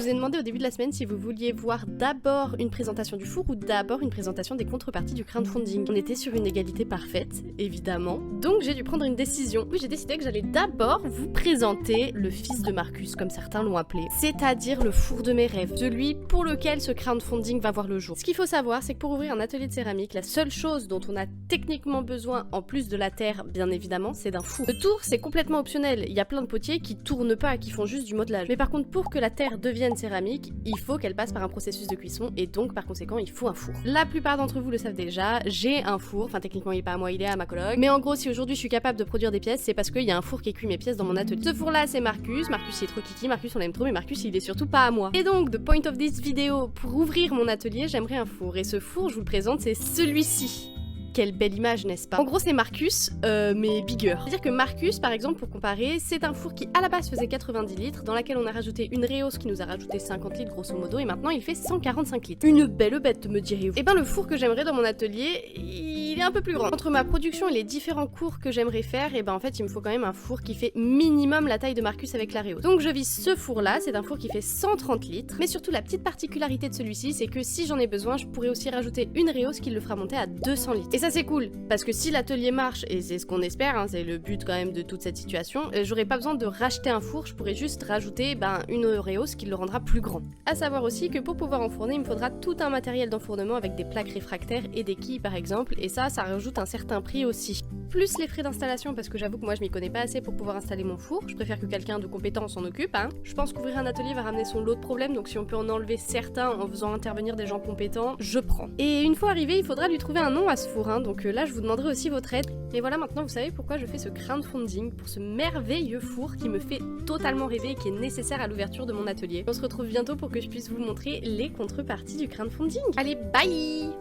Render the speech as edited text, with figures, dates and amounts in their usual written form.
vous ai demandé au début de la semaine si vous vouliez voir d'abord une présentation du four ou d'abord une présentation des contreparties du crowdfunding. On était sur une égalité parfaite, évidemment, donc j'ai dû prendre une décision. Oui, j'ai décidé que j'allais d'abord vous présenter le fils de Marcus, comme certains l'ont appelé, c'est-à-dire le four de mes rêves, celui pour lequel ce crowdfunding va voir le jour. Ce qu'il faut savoir, c'est que pour ouvrir un atelier de céramique, la seule chose dont on a techniquement besoin, en plus de la terre, bien évidemment, c'est d'un four. Le tour, c'est complètement optionnel. Il y a plein de potiers qui tournent pas, qui font juste du modelage. Mais par contre, pour que la terre devienne céramique, il faut qu'elle passe par un processus de cuisson et donc par conséquent, il faut un four. La plupart d'entre vous le savent déjà, j'ai un four, enfin techniquement il est pas à moi, il est à ma coloc. Mais en gros, si aujourd'hui je suis capable de produire des pièces, c'est parce qu'il y a un four qui cuit mes pièces dans mon atelier. Ce four là, c'est Marcus. Marcus il est trop kiki, Marcus on l'aime trop, mais Marcus il est surtout pas à moi. Et donc, the point of this vidéo, pour ouvrir mon atelier, j'aimerais un four. Et ce four, je vous le présente, c'est celui-ci. Quelle belle image, n'est-ce pas? En gros, c'est Marcus, mais bigger. C'est-à-dire que Marcus, par exemple, pour comparer, c'est un four qui à la base faisait 90 litres, dans laquelle on a rajouté une Reos qui nous a rajouté 50 litres grosso modo, et maintenant il fait 145 litres. Une belle bête, me direz-vous. Et ben le four que j'aimerais dans mon atelier, il est un peu plus grand. Entre ma production et les différents cours que j'aimerais faire, et ben en fait il me faut quand même un four qui fait minimum la taille de Marcus avec la Reos. Donc je vise ce four-là, c'est un four qui fait 130 litres, mais surtout la petite particularité de celui-ci, c'est que si j'en ai besoin, je pourrais aussi rajouter une Reos qui le fera monter à 200 litres. Et ça c'est cool, parce que si l'atelier marche, et c'est ce qu'on espère, hein, c'est le but quand même de toute cette situation, j'aurais pas besoin de racheter un four, je pourrais juste rajouter une Reos qui le rendra plus grand. A savoir aussi que pour pouvoir enfourner, il me faudra tout un matériel d'enfournement avec des plaques réfractaires et des quilles par exemple, et ça rajoute un certain prix aussi. Plus les frais d'installation, parce que j'avoue que moi je m'y connais pas assez pour pouvoir installer mon four, je préfère que quelqu'un de compétent s'en occupe, hein. Je pense qu'ouvrir un atelier va ramener son lot de problèmes, donc si on peut en enlever certains en faisant intervenir des gens compétents, je prends. Et une fois arrivé, il faudra lui trouver un nom à ce four, hein, donc là je vous demanderai aussi votre aide. Et voilà, maintenant vous savez pourquoi je fais ce crowdfunding pour ce merveilleux four qui me fait totalement rêver et qui est nécessaire à l'ouverture de mon atelier. On se retrouve bientôt pour que je puisse vous montrer les contreparties du crowdfunding. Allez, bye!